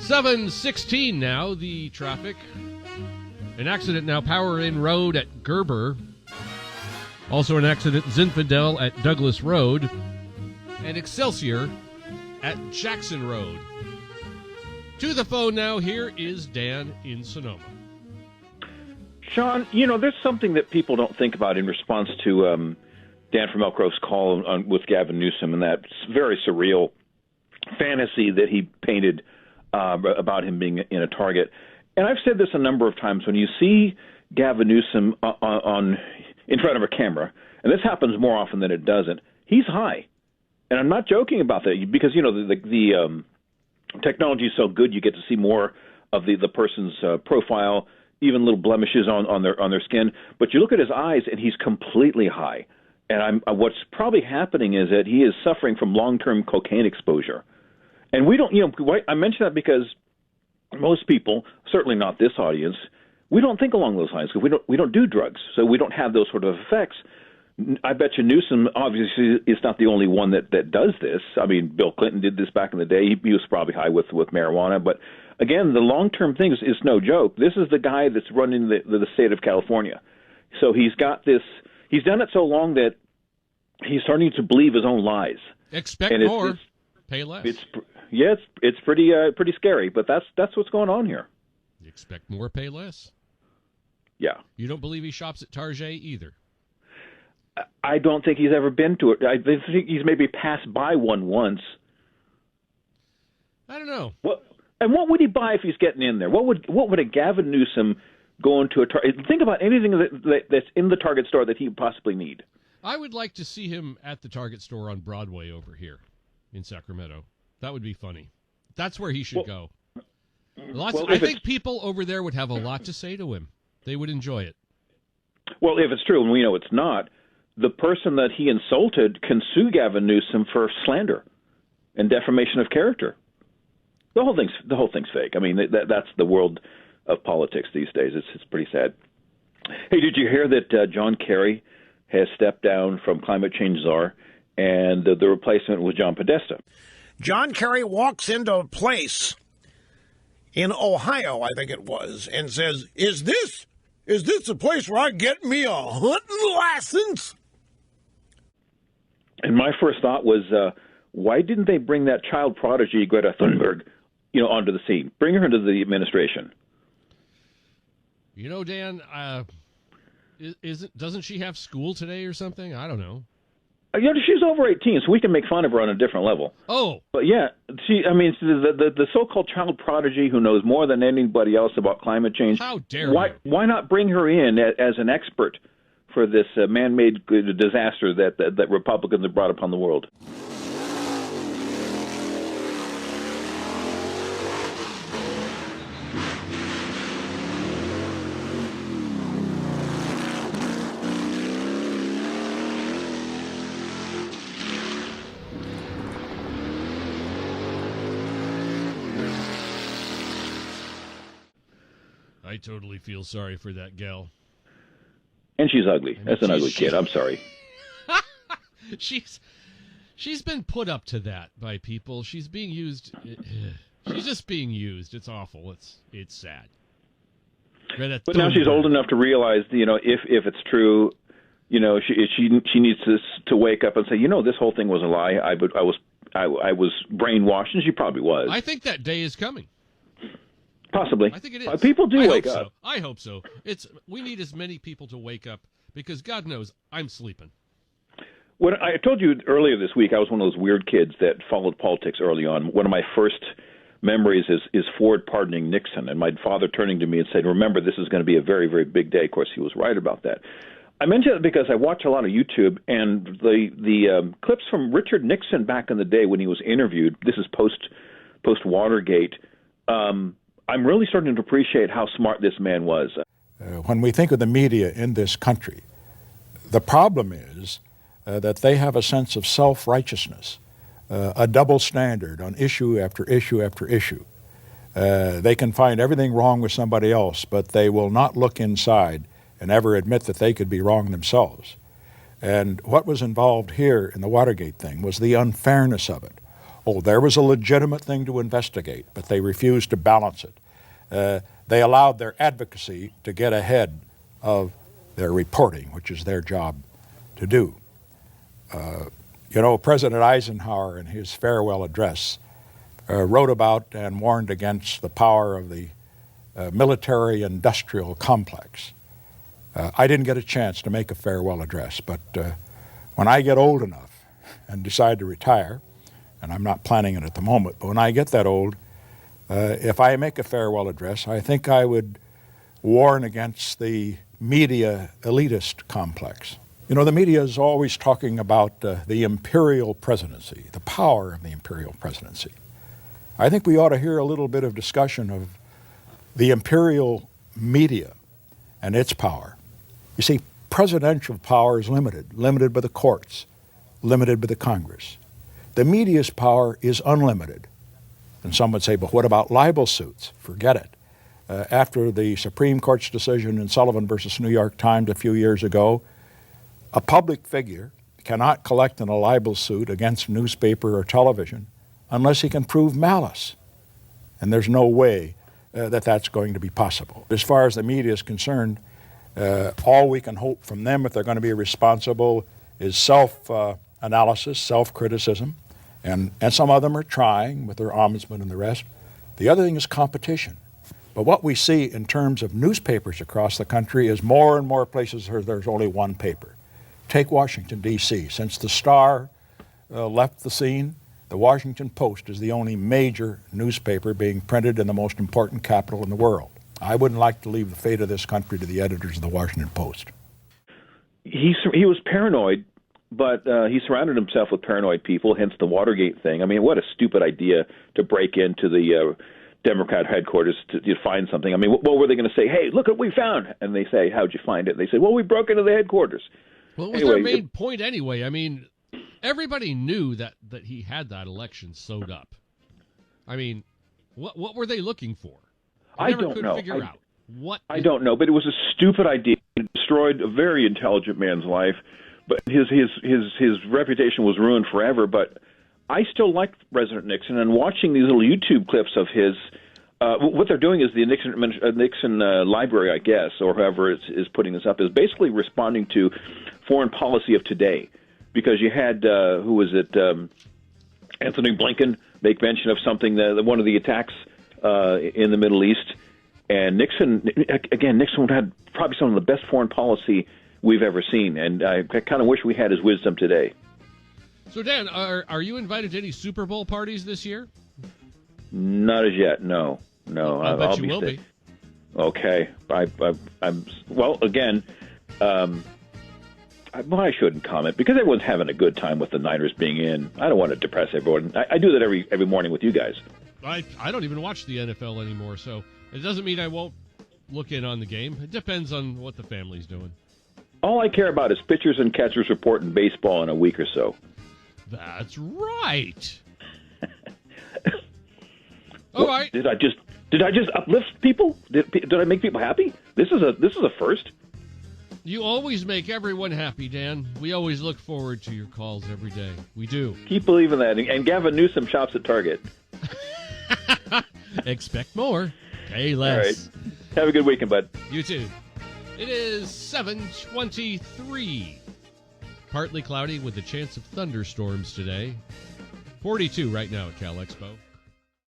7:16 now, the traffic. An accident now, Power Inn Road at Gerber. Also an accident, Zinfandel at Douglas Road. And Excelsior at Jackson Road. To the phone now, here is Dan in Sonoma. Sean, there's something that people don't think about in response to Dan from Elk Grove's call with Gavin Newsom and that very surreal fantasy that he painted about him being in a target. And I've said this a number of times. When you see Gavin Newsom in front of a camera, and this happens more often than it doesn't, he's high. And I'm not joking about that because, the technology is so good, you get to see more of the person's profile, even little blemishes on their skin. But you look at his eyes, and he's completely high. And what's probably happening is that he is suffering from long-term cocaine exposure. And we don't, I mention that because most people, certainly not this audience, we don't think along those lines because we don't do drugs, so we don't have those sort of effects. I bet you Newsom obviously is not the only one that does this. I mean, Bill Clinton did this back in the day. He was probably high with marijuana. But again, the long-term thing is no joke. This is the guy that's running the state of California. So he's got this. He's done it so long that he's starting to believe his own lies. Expect more, pay less. It's pretty scary. But that's what's going on here. You expect more, pay less. Yeah. You don't believe he shops at Target either. I don't think he's ever been to it. I think he's maybe passed by one once. I don't know. And what would he buy if he's getting in there? What would a Gavin Newsom go into a Target? Think about anything that's in the Target store that he would possibly need. I would like to see him at the Target store on Broadway over here in Sacramento. That would be funny. That's where he should go. I think people over there would have a lot to say to him. They would enjoy it. Well, if it's true, and we know it's not, the person that he insulted can sue Gavin Newsom for slander and defamation of character. The whole thing's fake. I mean, that's the world of politics these days. It's pretty sad. Hey, did you hear that John Kerry has stepped down from climate change czar, and the replacement was John Podesta? John Kerry walks into a place in Ohio, I think it was, and says, Is this the place where I get me a hunting license? And my first thought was, why didn't they bring that child prodigy, Greta Thunberg, onto the scene? Bring her into the administration. Dan, doesn't she have school today or something? I don't know. She's over 18, so we can make fun of her on a different level. Oh. But yeah, the so-called child prodigy who knows more than anybody else about climate change. How dare you? Why not bring her in as an expert for this man-made disaster that Republicans have brought upon the world? I totally feel sorry for that gal. And she's ugly. That's an ugly kid. I'm sorry. She's been put up to that by people. She's being used. She's just being used. It's awful. It's sad. But now she's old enough to realize, if it's true, she needs to wake up and say, this whole thing was a lie. I was brainwashed, and she probably was. I think that day is coming. Possibly. I think it is. People do wake up. I hope so. We need as many people to wake up because God knows I'm sleeping. When I told you earlier this week, I was one of those weird kids that followed politics early on. One of my first memories is Ford pardoning Nixon, and my father turning to me and saying, "Remember, this is going to be a very, very big day." Of course, he was right about that. I mention it because I watch a lot of YouTube, and the clips from Richard Nixon back in the day when he was interviewed. This is post Watergate. I'm really starting to appreciate how smart this man was. When we think of the media in this country, the problem is that they have a sense of self-righteousness, a double standard on issue after issue after issue. They can find everything wrong with somebody else, but they will not look inside and ever admit that they could be wrong themselves. And what was involved here in the Watergate thing was the unfairness of it. Oh, there was a legitimate thing to investigate, but they refused to balance it. They allowed their advocacy to get ahead of their reporting, which is their job to do. President Eisenhower in his farewell address wrote about and warned against the power of the military-industrial complex. I didn't get a chance to make a farewell address, but when I get old enough and decide to retire, and I'm not planning it at the moment, but when I get that old, if I make a farewell address, I think I would warn against the media elitist complex. The media is always talking about the imperial presidency, the power of the imperial presidency. I think we ought to hear a little bit of discussion of the imperial media and its power. You see, presidential power is limited by the courts, limited by the Congress. The media's power is unlimited. And some would say, but what about libel suits? Forget it. After the Supreme Court's decision in Sullivan versus New York Times a few years ago, a public figure cannot collect in a libel suit against newspaper or television unless he can prove malice. And there's no way that that's going to be possible. As far as the media is concerned, all we can hope from them, if they're going to be responsible, is self-analysis, self-criticism, and some of them are trying with their ombudsman and the rest. The other thing is competition. But what we see in terms of newspapers across the country is more and more places where there's only one paper. Take Washington, D.C. Since the Star left the scene, the Washington Post is the only major newspaper being printed in the most important capital in the world. I wouldn't like to leave the fate of this country to the editors of the Washington Post. He was paranoid, but he surrounded himself with paranoid people, hence the Watergate thing. I mean, what a stupid idea to break into the Democrat headquarters to find something. I mean, what were they going to say? Hey, look what we found. And they say, how'd you find it? And they say, well, we broke into the headquarters. Well, what was their main point anyway? I mean, everybody knew that he had that election sewed up. I mean, what were they looking for? I don't know. Figure out what. I don't know, but it was a stupid idea. It destroyed a very intelligent man's life, but his reputation was ruined forever. But I still like President Nixon, and watching these little YouTube clips of his. What they're doing is the Nixon library, I guess, or whoever is putting this up, is basically responding to foreign policy of today. Because you had, who was it, Anthony Blinken make mention of something, one of the attacks in the Middle East. And Nixon had probably some of the best foreign policy we've ever seen. And I kind of wish we had his wisdom today. So, Dan, are you invited to any Super Bowl parties this year? Not as yet, no. I bet you will be. Okay. I shouldn't comment because everyone's having a good time with the Niners being in. I don't want to depress everyone. I do that every morning with you guys. I don't even watch the NFL anymore, so it doesn't mean I won't look in on the game. It depends on what the family's doing. All I care about is pitchers and catchers report in baseball in a week or so. That's right. All right. Did I just uplift people? Did I make people happy? This is a first. You always make everyone happy, Dan. We always look forward to your calls every day. We do. Keep believing that. And Gavin Newsom shops at Target. Expect more. Pay less. All right. Have a good weekend, bud. You too. It is 7:23. Partly cloudy with a chance of thunderstorms today. 42 right now at Cal Expo.